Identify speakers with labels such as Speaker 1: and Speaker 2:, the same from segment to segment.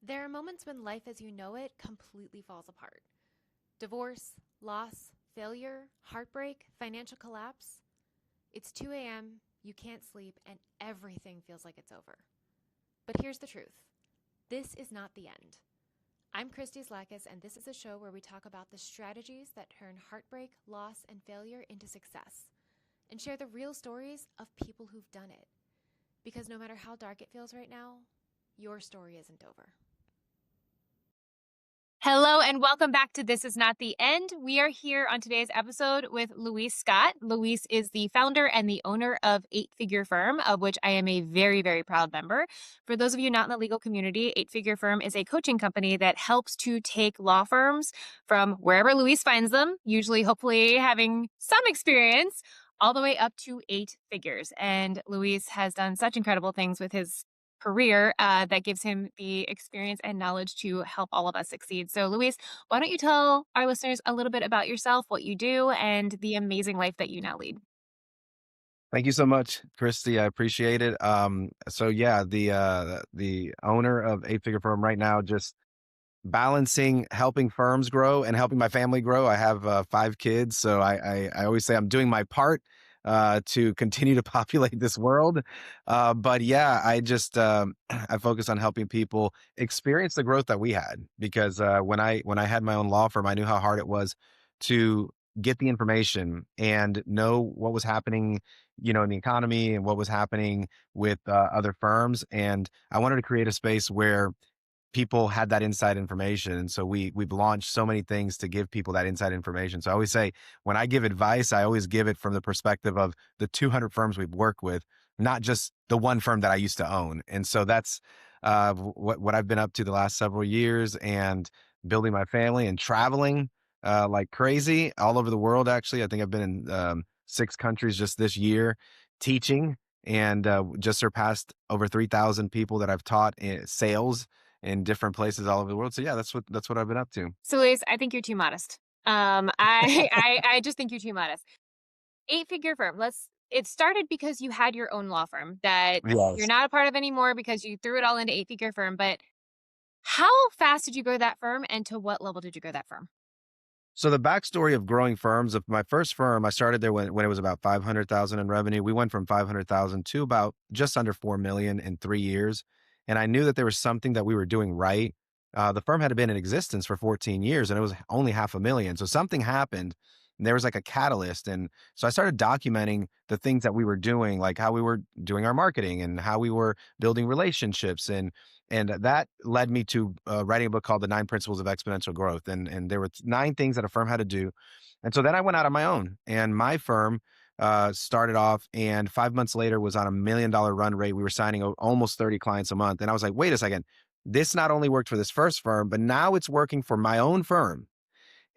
Speaker 1: There are moments when life as you know it completely falls apart. Divorce, loss, failure, heartbreak, financial collapse. It's 2 a.m., you can't sleep, and everything feels like it's over. But here's the truth. This is not the end. I'm Christy Zlatkus, and this is a show where we talk about the strategies that turn heartbreak, loss, and failure into success, and share the real stories of people who've done it. Because no matter how dark it feels right now, your story isn't over.
Speaker 2: Hello and welcome back to This Is Not the End. We are here on today's episode with Louise Scott. Louise is the founder and the owner of 8-Figure Firm, of which I am a very, very proud member. For those of you not in the legal community, 8-Figure Firm is a coaching company that helps to take law firms from wherever Louise finds them, usually hopefully having some experience, all the way up to 8 figures. And Louise has done such incredible things with his career that gives him the experience and knowledge to help all of us succeed. So, Louise, why don't you tell our listeners a little bit about yourself, what you do, and the amazing life that you now lead?
Speaker 3: Thank you so much, Christy. I appreciate it. The owner of 8-Figure Firm right now, just balancing helping firms grow and helping my family grow. I have 5 kids, so I always say I'm doing my part to continue to populate this world. But yeah, I just I focus on helping people experience the growth that we had because when I had my own law firm, I knew how hard it was to get the information and know what was happening, in the economy and what was happening with other firms. And I wanted to create a space where people had that inside information. And so we've launched so many things to give people that inside information. So I always say when I give advice, I always give it from the perspective of the 200 firms we've worked with, not just the one firm that I used to own. And so that's what I've been up to the last several years, and building my family and traveling like crazy all over the world. Actually, I think I've been in 6 countries just this year teaching, and just surpassed over 3,000 people that I've taught in sales in different places all over the world. So yeah, that's what I've been up to.
Speaker 2: So, Louise, I think you're too modest. I just think you're too modest. 8-Figure Firm. It started because you had your own law firm that you're
Speaker 3: Yes.
Speaker 2: not a part of anymore because you threw it all into 8-Figure Firm. But how fast did you grow that firm, and to what level did you grow that firm?
Speaker 3: So the backstory of growing firms, of my first firm, I started there when it was about 500,000 in revenue. We went from 500,000 to about just under 4 million in 3 years. And I knew that there was something that we were doing right. The firm had been in existence for 14 years and it was only 500,000. So something happened, and there was like a catalyst. And so I started documenting the things that we were doing, like how we were doing our marketing and how we were building relationships. And that led me to writing a book called The 9 Principles of Exponential Growth. And there were 9 things that a firm had to do. And so then I went out on my own, and my firm started off, and 5 months later was on a $1 million run rate. We were signing almost 30 clients a month. And I was like, wait a second, this not only worked for this first firm, but now it's working for my own firm.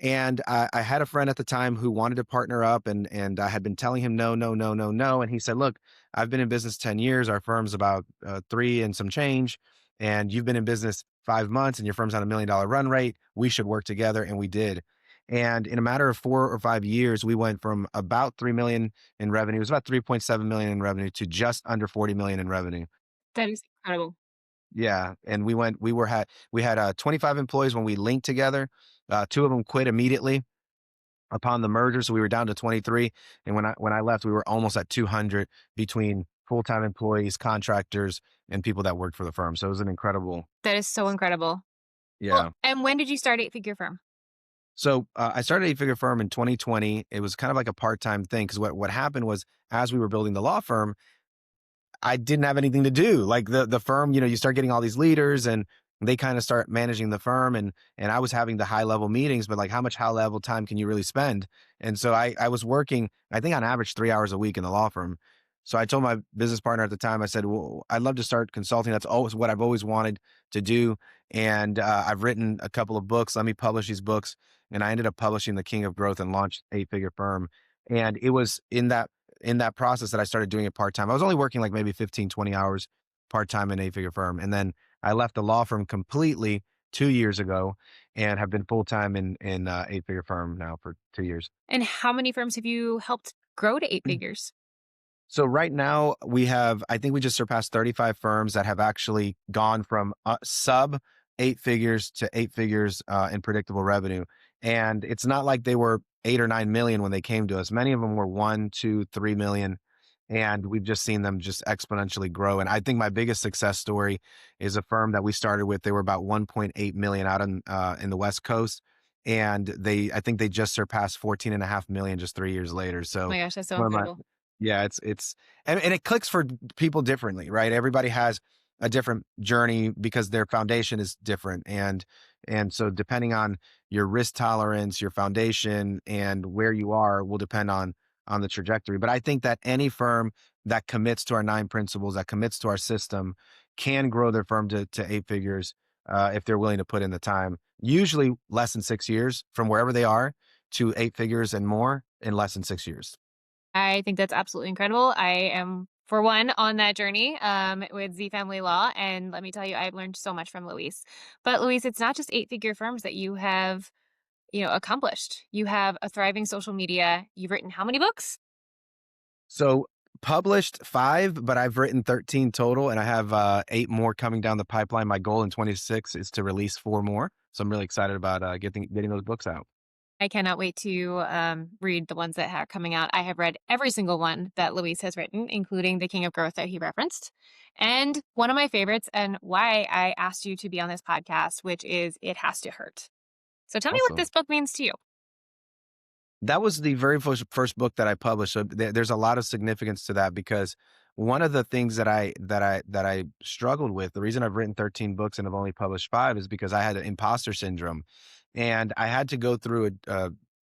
Speaker 3: And I had a friend at the time who wanted to partner up, and I had been telling him no, no, no, no, no. And he said, look, I've been in business 10 years. Our firm's about 3 and some change. And you've been in business 5 months and your firm's on a $1 million run rate. We should work together. And we did. And in a matter of 4 or 5 years, we went from about 3 million in revenue. It was about 3.7 million in revenue to just under 40 million in revenue.
Speaker 2: That is incredible.
Speaker 3: Yeah, and we had 25 employees when we linked together. 2 of them quit immediately upon the merger, so we were down to 23. And when I left, we were almost at 200 between full-time employees, contractors, and people that worked for the firm. So it was an incredible,
Speaker 2: That is so incredible. Well,
Speaker 3: yeah.
Speaker 2: and when did you start 8-Figure Firm?
Speaker 3: So I started 8-Figure Firm in 2020. It was kind of like a part-time thing because what happened was, as we were building the law firm, I didn't have anything to do. Like the firm, you start getting all these leaders and they kind of start managing the firm, and I was having the high level meetings, but like how much high level time can you really spend? And so I was working, I think on average 3 hours a week in the law firm. So I told my business partner at the time, I said, well, I'd love to start consulting. That's always what I've always wanted to do. And I've written a couple of books. Let me publish these books. And I ended up publishing The King of Growth and launched 8-Figure Firm. And it was in that process that I started doing it part-time. I was only working like maybe 15, 20 hours part-time in 8-Figure Firm. And then I left the law firm completely 2 years ago and have been full-time in 8-Figure Firm now for 2 years.
Speaker 2: And how many firms have you helped grow to 8 figures?
Speaker 3: So right now I think we just surpassed 35 firms that have actually gone from sub 8 figures to 8 figures in predictable revenue. And it's not like they were 8 or 9 million when they came to us. Many of them were 1, 2, 3 million. And we've just seen them just exponentially grow. And I think my biggest success story is a firm that we started with. They were about 1.8 million out in the West Coast. And I think they just surpassed 14.5 million just 3 years later.
Speaker 2: Oh
Speaker 3: So
Speaker 2: my gosh, that's so
Speaker 3: one of my,
Speaker 2: incredible.
Speaker 3: yeah, and it clicks for people differently, right? Everybody has a different journey because their foundation is different. And so depending on your risk tolerance, your foundation, and where you are will depend on the trajectory. But I think that any firm that commits to our 9 principles, that commits to our system, can grow their firm to 8 figures if they're willing to put in the time. Usually less than 6 years from wherever they are to 8 figures and more in less than 6 years.
Speaker 2: I think that's absolutely incredible. I am, for one, on that journey with Z Family Law. And let me tell you, I've learned so much from Luis. But Luis, it's not just 8-figure firms that you have, accomplished. You have a thriving social media. You've written how many books?
Speaker 3: So published 5, but I've written 13 total, and I have 8 more coming down the pipeline. My goal in 26 is to release 4 more. So I'm really excited about getting those books out.
Speaker 2: I cannot wait to read the ones that are coming out. I have read every single one that Luis has written, including The King of Growth that he referenced. And one of my favorites, and why I asked you to be on this podcast, which is It Has to Hurt. So tell me what
Speaker 3: Awesome.
Speaker 2: this book means to you.
Speaker 3: That was the very first book that I published. So there's a lot of significance to that because one of the things that I struggled with, the reason I've written 13 books and have only published 5 is because I had an imposter syndrome, and I had to go through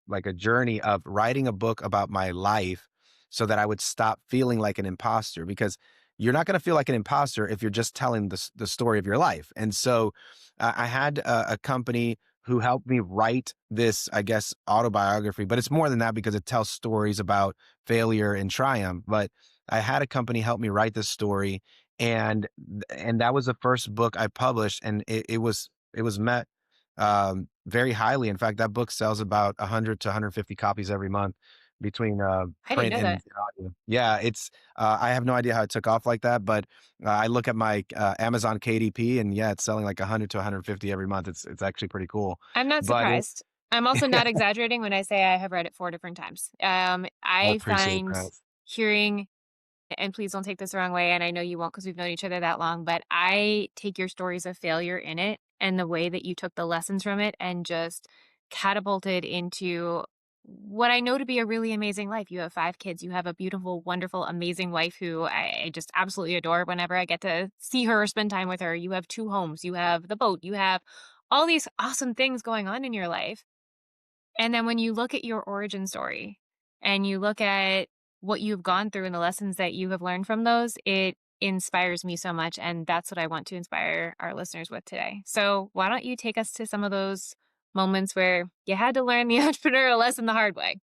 Speaker 3: like a journey of writing a book about my life so that I would stop feeling like an imposter, because you're not going to feel like an imposter if you're just telling the story of your life. And so I had a company who helped me write this, I guess, autobiography, but it's more than that because it tells stories about failure and triumph. But I had a company help me write this story, and that was the first book I published, and it was met very highly. In fact, that book sells about 100 to 150 copies every month between
Speaker 2: I didn't
Speaker 3: print
Speaker 2: know
Speaker 3: and
Speaker 2: that.
Speaker 3: audio. Yeah, it's I have no idea how it took off like that, but I look at my Amazon KDP, and yeah, it's selling like 100 to 150 every month. It's actually pretty cool.
Speaker 2: I'm not
Speaker 3: But
Speaker 2: surprised. I'm also not exaggerating when I say I have read it 4 different times.
Speaker 3: I
Speaker 2: I
Speaker 3: appreciate
Speaker 2: find
Speaker 3: that.
Speaker 2: hearing, and please don't take this the wrong way, and I know you won't because we've known each other that long, but I take your stories of failure in it and the way that you took the lessons from it and just catapulted into what I know to be a really amazing life. You have 5 kids. You have a beautiful, wonderful, amazing wife who I just absolutely adore whenever I get to see her or spend time with her. You have 2 homes. You have the boat. You have all these awesome things going on in your life. And then when you look at your origin story and you look at what you've gone through and the lessons that you have learned from those, it inspires me so much. And that's what I want to inspire our listeners with today. So why don't you take us to some of those moments where you had to learn the entrepreneurial lesson the hard way?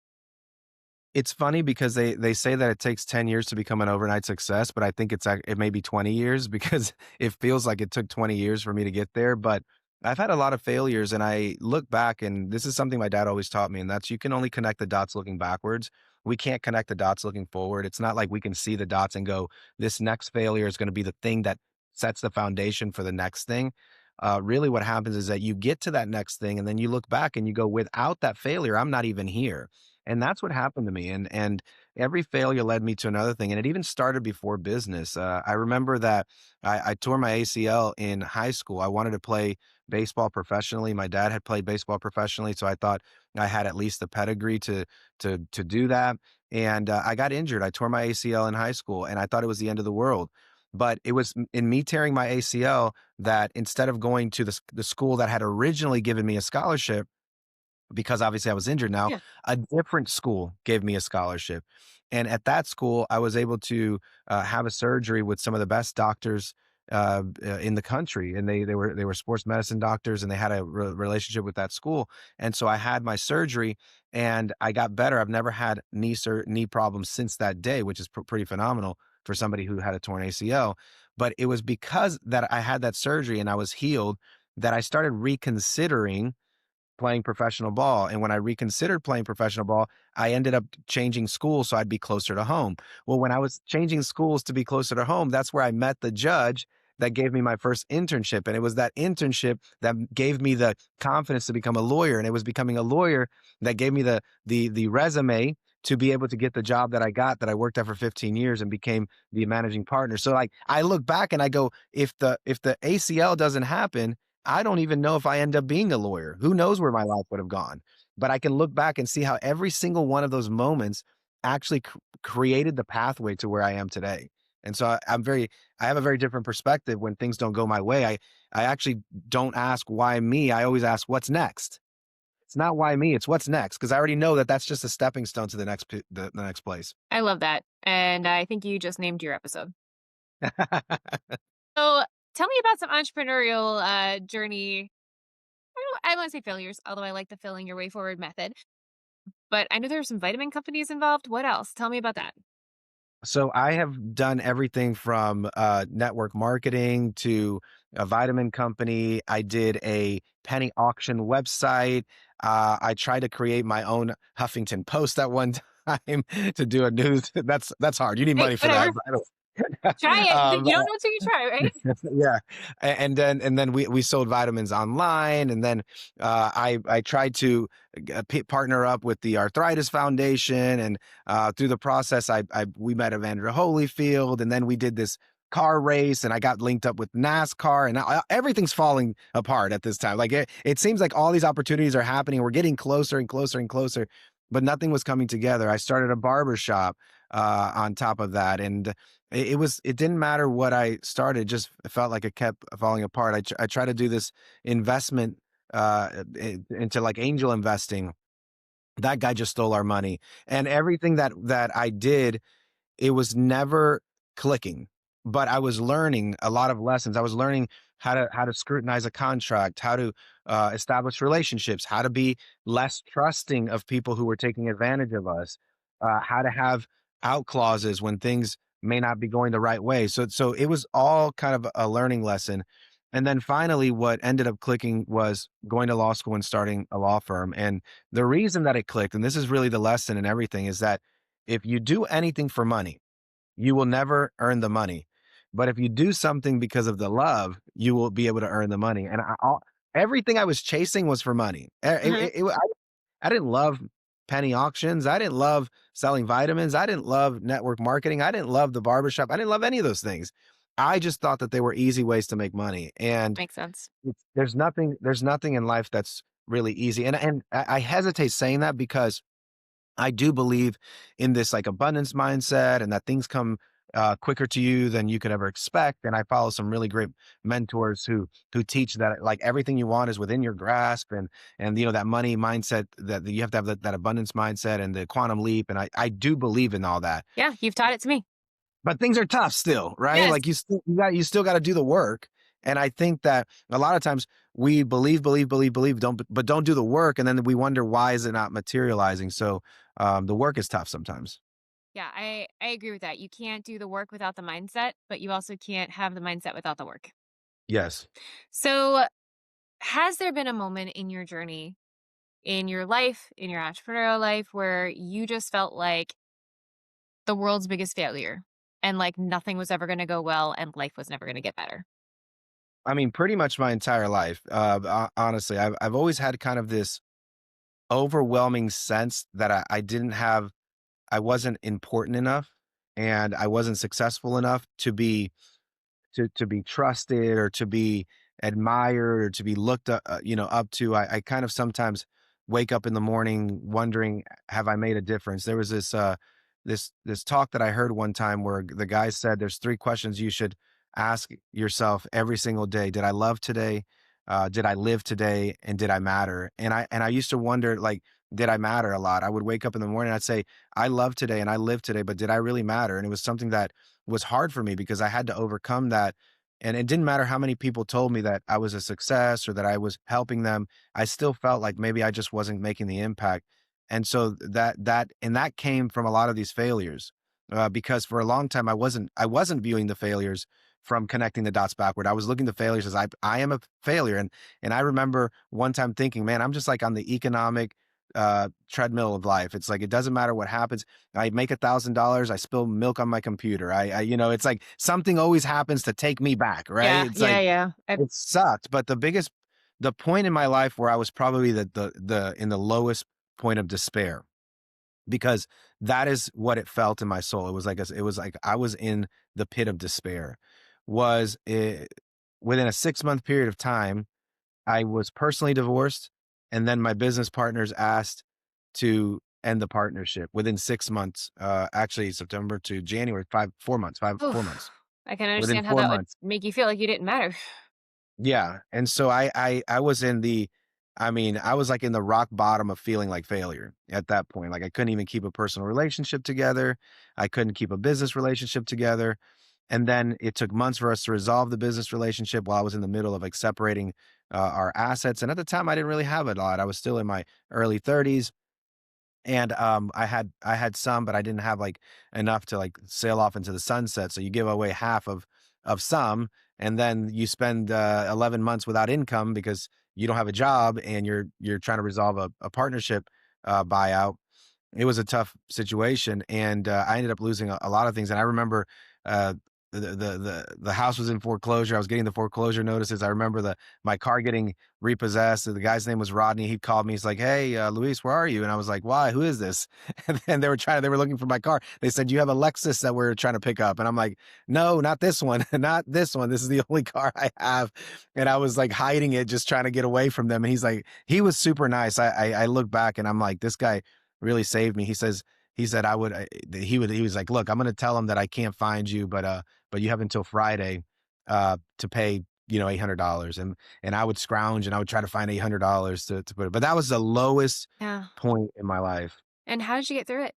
Speaker 3: It's funny because they say that it takes 10 years to become an overnight success, but I think it may be 20 years because it feels like it took 20 years for me to get there. But I've had a lot of failures, and I look back, and this is something my dad always taught me, and that's you can only connect the dots looking backwards. We can't connect the dots looking forward. It's not like we can see the dots and go, this next failure is going to be the thing that sets the foundation for the next thing. Really, what happens is that you get to that next thing, and then you look back and you go, without that failure, I'm not even here. And that's what happened to me. And every failure led me to another thing. And it even started before business. I remember that I tore my ACL in high school. I wanted to play baseball professionally. My dad had played baseball professionally, so I thought I had at least the pedigree to do that. And I got injured. I tore my ACL in high school, and I thought it was the end of the world. But it was in me tearing my ACL that instead of going to the school that had originally given me a scholarship, because obviously I was injured now,
Speaker 2: Yeah.
Speaker 3: a different school gave me a scholarship. And at that school, I was able to have a surgery with some of the best doctors in the country. And they were sports medicine doctors, and they had a relationship with that school. And so I had my surgery and I got better. I've never had knee problems since that day, which is pretty phenomenal for somebody who had a torn ACL. But it was because that I had that surgery and I was healed that I started reconsidering playing professional ball. And when I reconsidered playing professional ball, I ended up changing schools so I'd be closer to home. Well, when I was changing schools to be closer to home, that's where I met the judge that gave me my first internship. And it was that internship that gave me the confidence to become a lawyer. And it was becoming a lawyer that gave me the resume to be able to get the job that I got, that I worked at for 15 years and became the managing partner. So like I look back and I go, if the ACL doesn't happen, I don't even know if I end up being a lawyer. Who knows where my life would have gone? But I can look back and see how every single one of those moments actually created the pathway to where I am today. And so I have a very different perspective when things don't go my way. I actually don't ask why me. I always ask what's next. It's not why me, it's what's next. Cause I already know that that's just a stepping stone to the next place.
Speaker 2: I love that. And I think you just named your episode. So tell me about some entrepreneurial journey. I don't want to say failures, although I like the filling your way forward method. But I know there are some vitamin companies involved. What else? Tell me about that.
Speaker 3: So I have done everything from network marketing to a vitamin company. I did a penny auction website. I tried to create my own Huffington Post at one time to do a news. That's hard. You need money for
Speaker 2: whatever.
Speaker 3: that.
Speaker 2: Try it. You don't know until you try, right?
Speaker 3: Yeah. And then we sold vitamins online. And then I tried to partner up with the Arthritis Foundation. And through the process, we met Evander Holyfield. And then we did this car race, and I got linked up with NASCAR, and everything's falling apart at this time. Like it seems like all these opportunities are happening. We're getting closer and closer and closer, but nothing was coming together. I started a barber shop on top of that. And it didn't matter what I started, just felt like it kept falling apart. I try to do this investment into like angel investing. That guy just stole our money, and everything that I did, it was never clicking, but I was learning a lot of lessons. I was learning how to scrutinize a contract, how to establish relationships, how to be less trusting of people who were taking advantage of us, how to have out clauses when things may not be going the right way. So it was all kind of a learning lesson. And then finally, what ended up clicking was going to law school and starting a law firm. And the reason that it clicked, and this is really the lesson in everything, is that if you do anything for money, you will never earn the money. But if you do something because of the love, you will be able to earn the money. And everything I was chasing was for money. I didn't love penny auctions. I didn't love selling vitamins. I didn't love network marketing. I didn't love the barbershop. I didn't love any of those things. I just thought that they were easy ways to make money. And
Speaker 2: Makes sense.
Speaker 3: there's nothing in life that's really easy. And I hesitate saying that because I do believe in this like abundance mindset, and that things come quicker to you than you could ever expect. And I follow some really great mentors who teach that like everything you want is within your grasp, and that money mindset, that you have to have that abundance mindset and the quantum leap. And I do believe in all that.
Speaker 2: Yeah, you've taught it to me.
Speaker 3: But things are tough still, right?
Speaker 2: Yes.
Speaker 3: Like you still got to do the work. And I think that a lot of times we believe, but don't do the work. And then we wonder, why is it not materializing? So the work is tough sometimes.
Speaker 2: Yeah, I agree with that. You can't do the work without the mindset, but you also can't have the mindset without the work.
Speaker 3: Yes.
Speaker 2: So has there been a moment in your journey, in your life, in your entrepreneurial life, where you just felt like the world's biggest failure and like nothing was ever going to go well and life was never going to get better?
Speaker 3: I mean, pretty much my entire life. Honestly, I've always had kind of this overwhelming sense that I wasn't important enough, and I wasn't successful enough to be trusted, or to be admired, or to be looked up to. I kind of sometimes wake up in the morning wondering, have I made a difference? There was this talk that I heard one time where the guy said there's 3 questions you should ask yourself every single day. Did I love today? Did I live today? And did I matter? And I used to wonder, like, did I matter a lot? I would wake up in the morning, I'd say, I love today and I live today, but did I really matter? And it was something that was hard for me because I had to overcome that. And it didn't matter how many people told me that I was a success or that I was helping them. I still felt like maybe I just wasn't making the impact. And so that came from a lot of these failures, because for a long time I wasn't viewing the failures from connecting the dots backward. I was looking at the failures as I am a failure. And I remember one time thinking, man, I'm just like on the economic treadmill of life. It's like, it doesn't matter what happens. I make $1,000. I spill milk on my computer. It's like something always happens to take me back. Right.
Speaker 2: Yeah.
Speaker 3: It's
Speaker 2: Yeah.
Speaker 3: like,
Speaker 2: Yeah.
Speaker 3: it sucked. But the point in my life where I was probably in the lowest point of despair, because that is what it felt in my soul. It was like I was in the pit of despair. Within a 6-month period of time, I was personally divorced, and then my business partners asked to end the partnership within 6 months. Actually, September to January, 4 months, 4 months.
Speaker 2: I can
Speaker 3: Within
Speaker 2: understand how
Speaker 3: four
Speaker 2: that would
Speaker 3: months.
Speaker 2: make you feel like you didn't matter.
Speaker 3: Yeah. And so I was I was like in the rock bottom of feeling like failure at that point. Like I couldn't even keep a personal relationship together. I couldn't keep a business relationship together. And then it took months for us to resolve the business relationship while I was in the middle of like separating our assets. And at the time I didn't really have a lot. I was still in my early 30s. And I had some, but I didn't have like enough to like sail off into the sunset. So you give away half of some, and then you spend 11 months without income because you don't have a job, and you're trying to resolve a partnership buyout. It was a tough situation, and I ended up losing a lot of things. And I remember uh, the house was in foreclosure. I was getting the foreclosure notices. I remember my car getting repossessed. The guy's name was Rodney. He called me. He's like, "Hey, Luis, where are you?" And I was like, "Why? Who is this?" And then they were looking for my car. They said, "You have a Lexus that we're trying to pick up." And I'm like, "No, not this one, not this one. This is the only car I have." And I was like hiding it, just trying to get away from them. And he was super nice. I look back and I'm like, this guy really saved me. He said he was like, "Look, I'm going to tell him that I can't find you, but you have until Friday to pay, $800." And I would scrounge and I would try to find $800 to put it. But that was the lowest
Speaker 2: Yeah.
Speaker 3: point in my life.
Speaker 2: And how did you get through it?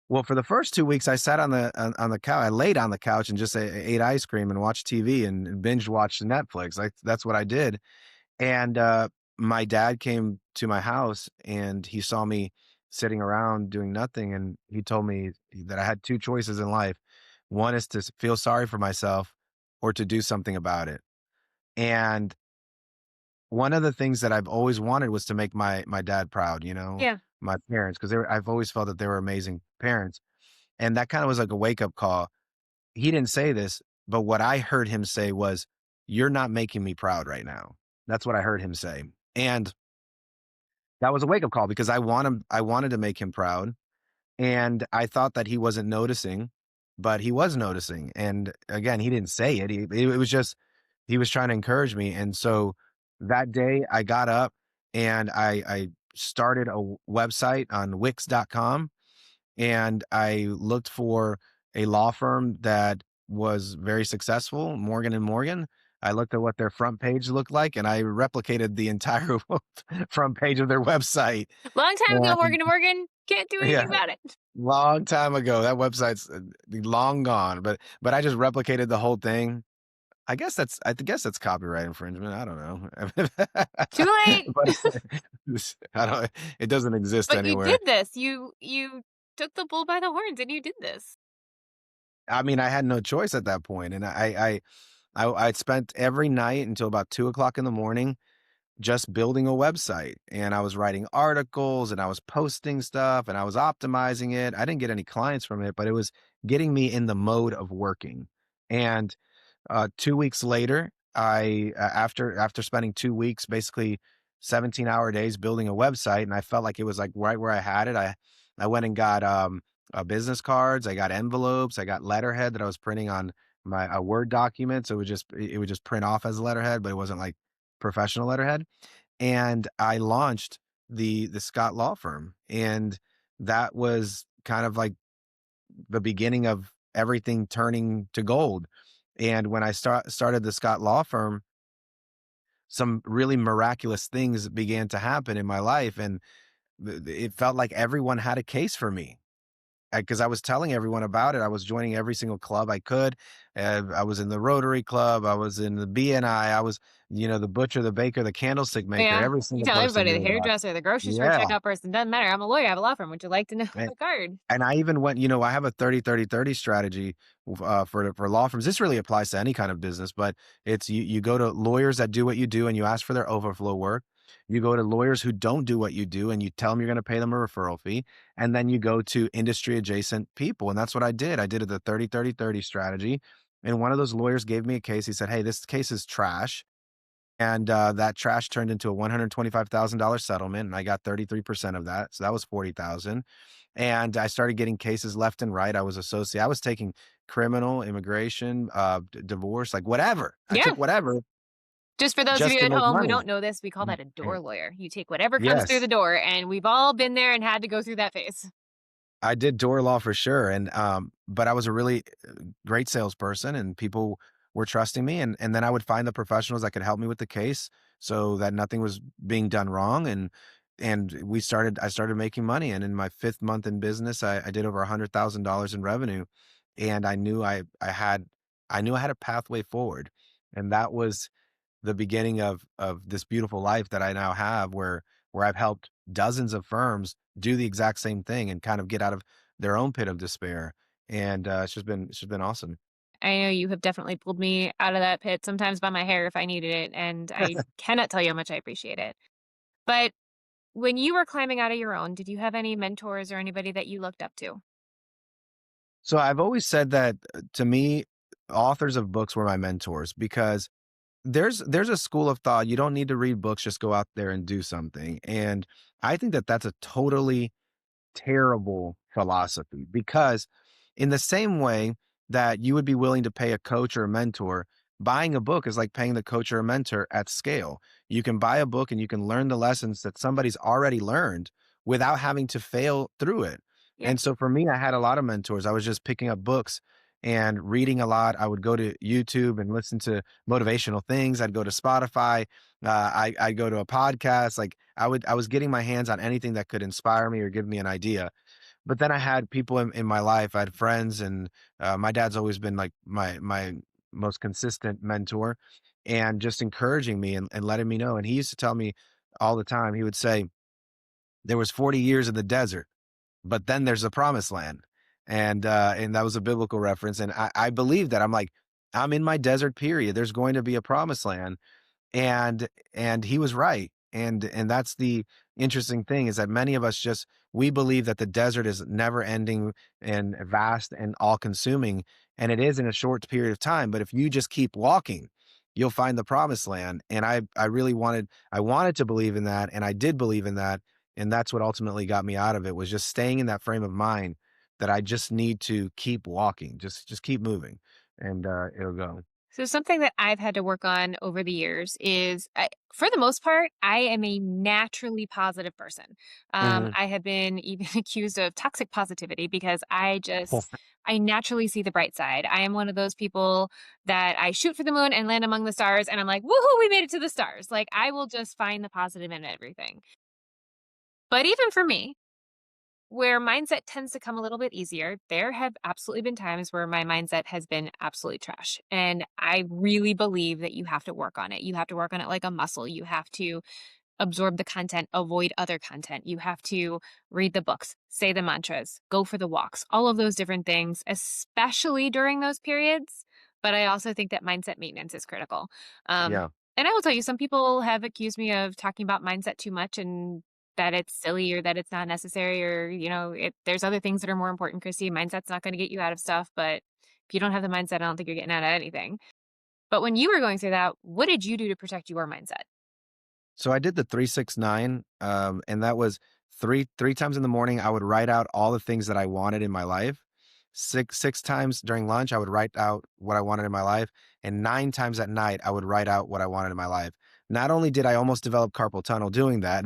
Speaker 3: Well, for the first 2 weeks, I sat on the couch. I laid on the couch and just ate ice cream and watched TV and binge watched Netflix. That's what I did. And my dad came to my house and he saw me sitting around doing nothing. And he told me that I had two choices in life. One is to feel sorry for myself or to do something about it. And one of the things that I've always wanted was to make my dad proud,
Speaker 2: Yeah.
Speaker 3: my parents, because I've always felt that they were amazing parents. And that kind of was like a wake up call. He didn't say this, but what I heard him say was, "You're not making me proud right now." That's what I heard him say. And that was a wake up call because I wanted to make him proud. And I thought that he wasn't noticing, but he was noticing. And again, he didn't say it. It was just, he was trying to encourage me. And so that day I got up and I started a website on Wix.com, and I looked for a law firm that was very successful, Morgan and Morgan. I looked at what their front page looked like, and I replicated the entire front page of their website.
Speaker 2: Long time ago,
Speaker 3: And
Speaker 2: Morgan to Morgan. Can't do anything
Speaker 3: yeah,
Speaker 2: about it.
Speaker 3: long time ago. That website's long gone, but I just replicated the whole thing. I guess that's copyright infringement. I don't know.
Speaker 2: Too late.
Speaker 3: But I don't. It doesn't exist
Speaker 2: But you
Speaker 3: anywhere.
Speaker 2: did this. You took the bull by the horns and you did this.
Speaker 3: I mean, I had no choice at that point, and I spent every night until about 2 o'clock in the morning just building a website, and I was writing articles and I was posting stuff and I was optimizing it. I didn't get any clients from it, but it was getting me in the mode of working. And 2 weeks later, after spending 2 weeks, basically 17-hour days building a website, and I felt like it was like right where I had it. I went and got business cards, I got envelopes, I got letterhead that I was printing on my a Word document, so it would just print off as a letterhead, but it wasn't like professional letterhead. And I launched the Scott Law Firm, and that was kind of like the beginning of everything turning to gold. And when I started the Scott Law Firm, some really miraculous things began to happen in my life, and it felt like everyone had a case for me because I was telling everyone about it. I was joining every single club I could. I was in the Rotary Club. I was in the BNI. I was, the butcher, the baker, the candlestick maker.
Speaker 2: Yeah.
Speaker 3: Every
Speaker 2: You
Speaker 3: single
Speaker 2: tell
Speaker 3: person
Speaker 2: everybody,
Speaker 3: knew
Speaker 2: the
Speaker 3: about it.
Speaker 2: hairdresser, the grocery store
Speaker 3: Yeah.
Speaker 2: checkout person, doesn't matter. I'm a lawyer, I have a law firm. Would you like to know
Speaker 3: And,
Speaker 2: the card?
Speaker 3: and I even went, I have a 30-30-30 strategy for law firms. This really applies to any kind of business, but it's you go to lawyers that do what you do and you ask for their overflow work. You go to lawyers who don't do what you do and you tell them you're going to pay them a referral fee. And then you go to industry adjacent people. And that's what I did. I did the 30-30-30 strategy. And one of those lawyers gave me a case. He said, "Hey, this case is trash." And that trash turned into a $125,000 settlement. And I got 33% of that. So that was 40,000. And I started getting cases left and right. I was associated. I was taking criminal, immigration, divorce, like whatever. I
Speaker 2: Yeah.
Speaker 3: took whatever
Speaker 2: Just for those of
Speaker 3: just
Speaker 2: you
Speaker 3: to
Speaker 2: at
Speaker 3: make
Speaker 2: home who
Speaker 3: money.
Speaker 2: don't know this, we call that a door lawyer. You take whatever comes through
Speaker 3: Yes.
Speaker 2: the door, and we've all been there and had to go through that phase.
Speaker 3: I did door law for sure, and, but I was a really great salesperson, and people were trusting me, and then I would find the professionals that could help me with the case so that nothing was being done wrong, and I started making money, and in my 5th month in business, I did over $100,000 in revenue, and I knew I had a pathway forward, and that was the beginning of this beautiful life that I now have where I've helped dozens of firms do the exact same thing and kind of get out of their own pit of despair. And it's just been awesome.
Speaker 2: I know you have definitely pulled me out of that pit sometimes by my hair if I needed it, and I cannot tell you how much I appreciate it. But when you were climbing out of your own, did you have any mentors or anybody that you looked up to?
Speaker 3: So I've always said that to me, authors of books were my mentors because there's a school of thought you don't need to read books, just go out there and do something. And I think that that's a totally terrible philosophy because in the same way that you would be willing to pay a coach or a mentor, buying a book is like paying the coach or a mentor at scale. You can buy a book and you can learn the lessons that somebody's already learned without having to fail through it.
Speaker 2: Yep.
Speaker 3: And so for me, I had a lot of mentors. I was just picking up books and reading a lot. I would go to YouTube and listen to motivational things. I'd go to Spotify. I'd go to a podcast. Like I was getting my hands on anything that could inspire me or give me an idea. But then I had people in my life. I had friends, and my dad's always been like my most consistent mentor, and just encouraging me and letting me know. And he used to tell me all the time. He would say, "There was 40 years in the desert, but then there's the promised land," and that was a biblical reference. And I believe that. I'm like, I'm in my desert period. There's going to be a promised land, and he was right. And that's the interesting thing is that many of us just we believe that the desert is never ending and vast and all consuming, and it is in a short period of time. But if you just keep walking, you'll find the promised land. And I really wanted to believe in that, and I did believe in that. And that's what ultimately got me out of it was just staying in that frame of mind that I just need to keep walking, just keep moving, and it'll go.
Speaker 2: So something that I've had to work on over the years is, for the most part, I am a naturally positive person.
Speaker 3: Mhm.
Speaker 2: I have been even accused of toxic positivity because I naturally see the bright side. I am one of those people that I shoot for the moon and land among the stars, and I'm like, woohoo, we made it to the stars. Like I will just find the positive in everything. But even for me, where mindset tends to come a little bit easier, there have absolutely been times where my mindset has been absolutely trash. And I really believe that you have to work on it. You have to work on it like a muscle. You have to absorb the content, avoid other content. You have to read the books, say the mantras, go for the walks, all of those different things, especially during those periods. But I also think that mindset maintenance is critical. Um,
Speaker 3: Yeah.
Speaker 2: and I will tell you, some people have accused me of talking about mindset too much and that it's silly or that it's not necessary or, there's other things that are more important, Christy. Mindset's not going to get you out of stuff. But if you don't have the mindset, I don't think you're getting out of anything. But when you were going through that, what did you do to protect your mindset?
Speaker 3: So I did the 3-6-9, and that was three times in the morning, I would write out all the things that I wanted in my life. Six times during lunch, I would write out what I wanted in my life, and 9 times at night, I would write out what I wanted in my life. Not only did I almost develop carpal tunnel doing that,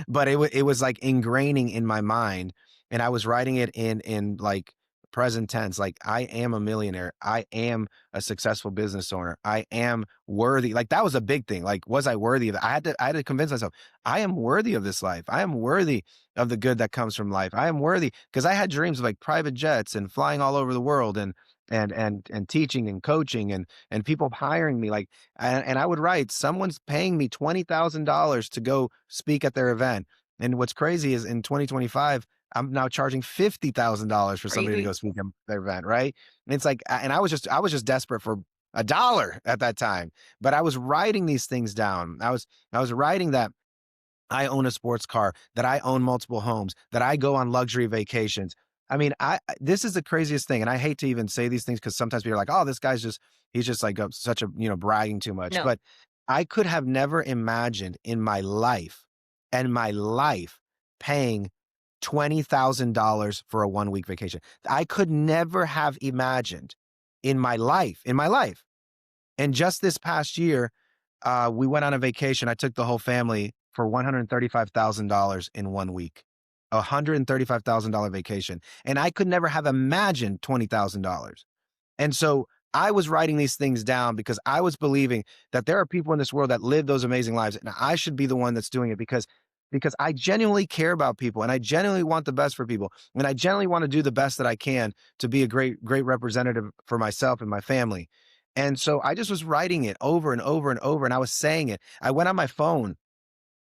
Speaker 3: but it was like ingraining in my mind, and I was writing it in like present tense, like I am a millionaire. I am a successful business owner. I am worthy. Like that was a big thing. Like, was I worthy of it? I had to convince myself I am worthy of this life. I am worthy of the good that comes from life. I am worthy because I had dreams of like private jets and flying all over the world and teaching and coaching and people hiring me like and I would write someone's paying me $20,000 to go speak at their event. And what's crazy is in 2025 I'm now charging $50,000 for somebody to
Speaker 2: Crazy.
Speaker 3: go speak at their event, right? And it's like, and I was just desperate for a dollar at that time, but I was writing these things down. I was writing that I own a sports car, that I own multiple homes, that I go on luxury vacations. I mean, this is the craziest thing. And I hate to even say these things because sometimes people are like, oh, this guy's he's just like such a, bragging too much.
Speaker 2: No.
Speaker 3: But I could have never imagined in my life paying $20,000 for a 1 week vacation. I could never have imagined in my life. And just this past year, we went on a vacation. I took the whole family for $135,000 in 1 week, $135,000 vacation. And I could never have imagined $20,000. And so I was writing these things down because I was believing that there are people in this world that live those amazing lives. And I should be the one that's doing it because I genuinely care about people and I genuinely want the best for people. And I genuinely want to do the best that I can to be a great representative for myself and my family. And so I just was writing it over and over and over. And I was saying it. I went on my phone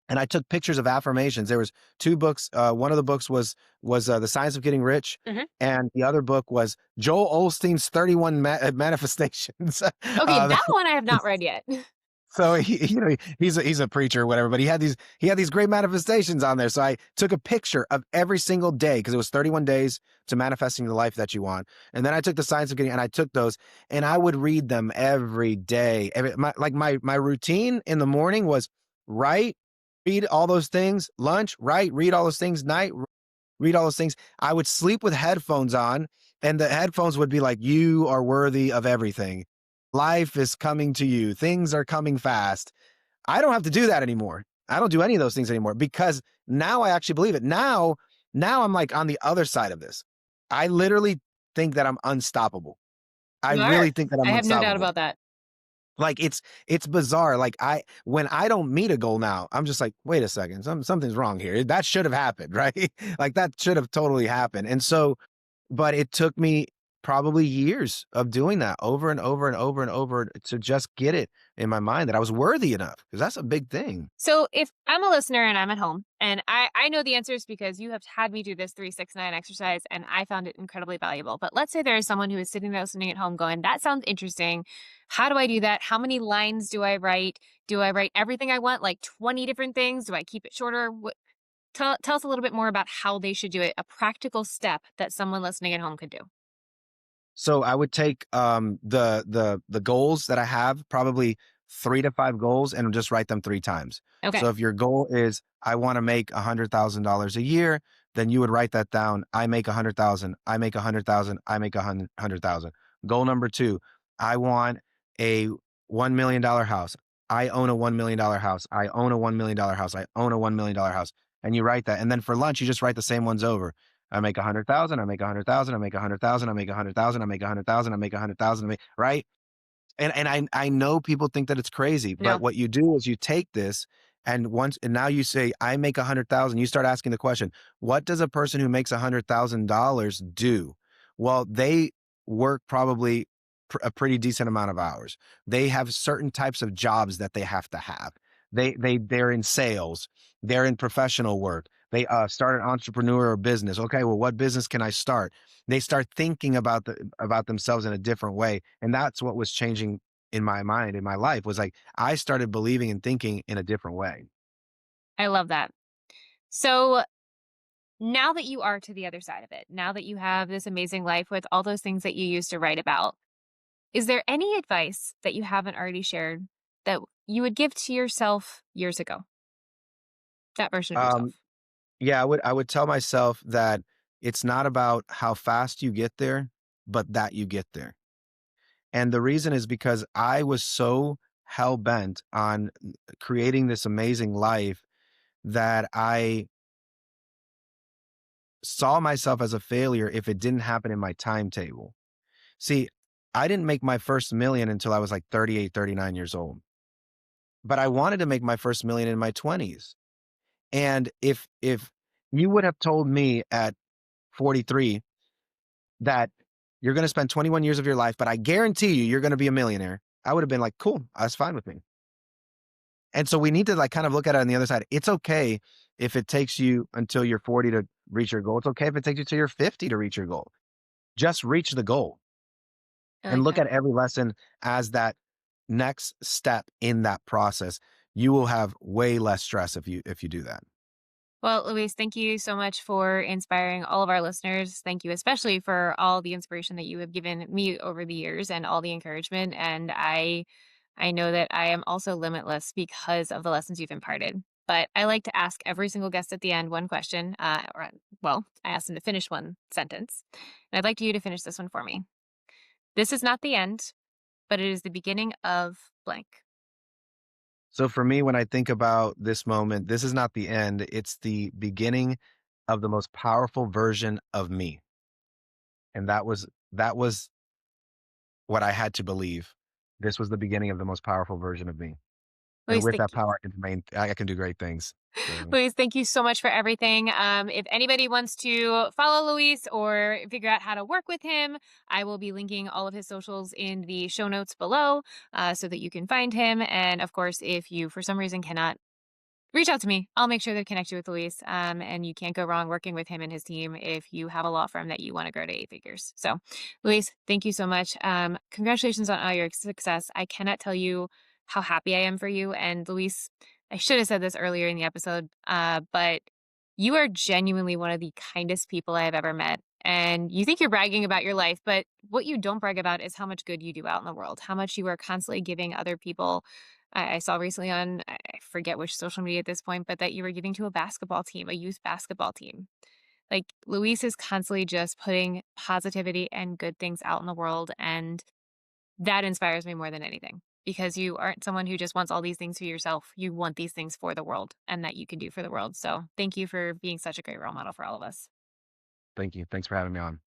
Speaker 3: and I took pictures of affirmations. There was 2 books. One of the books was The Science of Getting Rich.
Speaker 2: Mhm.
Speaker 3: And the other book was Joel Osteen's 31 Manifestations.
Speaker 2: Okay, that one I have not read yet.
Speaker 3: So he's a preacher or whatever, but he had these great manifestations on there. So I took a picture of every single day because it was 31 days to manifesting the life that you want. And then I took The Science of Getting, and I took those and I would read them every day. My routine in the morning was write, read all those things, lunch, write, read all those things, night, read all those things. I would sleep with headphones on, and the headphones would be like, you are worthy of everything. Life is coming to you. Things are coming fast. I don't have to do that anymore. I don't do any of those things anymore because now I actually believe it. Now I'm like on the other side of this. I literally think that I'm unstoppable. I really think that I'm
Speaker 2: I have
Speaker 3: unstoppable.
Speaker 2: no doubt about that.
Speaker 3: Like it's bizarre. Like when I don't meet a goal now, I'm just like, wait a second, something's wrong here. That should have happened, right? Like that should have totally happened. And so, but it took me probably years of doing that over and over and over and over to just get it in my mind that I was worthy enough, because that's a big thing.
Speaker 2: So if I'm a listener and I'm at home and I know the answers because you have had me do this 3-6-9 exercise and I found it incredibly valuable. But let's say there is someone who is sitting there listening at home going, that sounds interesting. How do I do that? How many lines do I write? Do I write everything I want, like 20 different things? Do I keep it shorter? Tell us a little bit more about how they should do it, a practical step that someone listening at home could do.
Speaker 3: So I would take the goals that I have, probably 3 to 5 goals, and just write them 3 times.
Speaker 2: Okay.
Speaker 3: So if your goal is I want to make $100,000 a year, then you would write that down. I make 100,000. I make 100,000. I make 100,000. Goal number 2, I want a $1 million house. I own a $1 million house. I own a $1 million house. I own a $1 million house. And you write that. And then for lunch, you just write the same ones over. I make 100,000. I make 100,000. I make 100,000. I make 100,000. I make 100,000. I make 100,000. Right? And I know people think that it's crazy, but
Speaker 2: No.
Speaker 3: what you do is you take this and now you say, I make 100,000. You start asking the question, what does a person who makes $100,000 do? Well, they work probably a pretty decent amount of hours. They have certain types of jobs that they have to have. They're in sales. They're in professional work. They start an entrepreneur or business. Okay, well, what business can I start? They start thinking about themselves in a different way. And that's what was changing in my mind, in my life, was like, I started believing and thinking in a different way.
Speaker 2: I love that. So now that you are to the other side of it, now that you have this amazing life with all those things that you used to write about, is there any advice that you haven't already shared that you would give to yourself years ago? That version of yourself.
Speaker 3: Yeah, I would tell myself that it's not about how fast you get there, but that you get there. And the reason is because I was so hell bent on creating this amazing life that I saw myself as a failure if it didn't happen in my timetable. See, I didn't make my first million until I was like 38, 39 years old. But I wanted to make my first million in my 20s. And if you would have told me at 43 that you're going to spend 21 years of your life, but I guarantee you're going to be a millionaire, I would have been like, cool, that's fine with me. And so we need to like kind of look at it on the other side. It's okay if it takes you until you're 40 to reach your goal. It's okay if it takes you till you're 50 to reach your goal. Just reach the goal and look at every lesson as that next step in that process. you will have way less stress if you do that.
Speaker 2: Well, Luis, thank you so much for inspiring all of our listeners. Thank you especially for all the inspiration that you have given me over the years and all the encouragement. And I know that I am also limitless because of the lessons you've imparted. But I like to ask every single guest at the end one question. Well, I asked them to finish one sentence. And I'd like you to finish this one for me. This is not the end, but it is the beginning of blank.
Speaker 3: So for me, when I think about this moment, this is not the end. It's the beginning of the most powerful version of me. And that was what I had to believe. This was the beginning of the most powerful version of me. And
Speaker 2: Luis,
Speaker 3: with
Speaker 2: thank
Speaker 3: that power, I can do great things. So
Speaker 2: Luis, thank you so much for everything. If anybody wants to follow Luis or figure out how to work with him, I will be linking all of his socials in the show notes below so that you can find him. And of course, if you for some reason cannot reach out to me, I'll make sure to connect you with Luis. And you can't go wrong working with him and his team if you have a law firm that you want to grow to 8 figures. So, Luis, thank you so much. Congratulations on all your success. I cannot tell you how happy I am for you. And Luis, I should have said this earlier in the episode, but you are genuinely one of the kindest people I have ever met. And you think you're bragging about your life, but what you don't brag about is how much good you do out in the world, how much you are constantly giving other people. I saw recently on, I forget which social media at this point, but that you were giving to a basketball team, a youth basketball team. Like Luis is constantly just putting positivity and good things out in the world. And that inspires me more than anything because you aren't someone who just wants all these things for yourself. You want these things for the world and that you can do for the world. So thank you for being such a great role model for all of us.
Speaker 3: thank you. Thanks for having me on.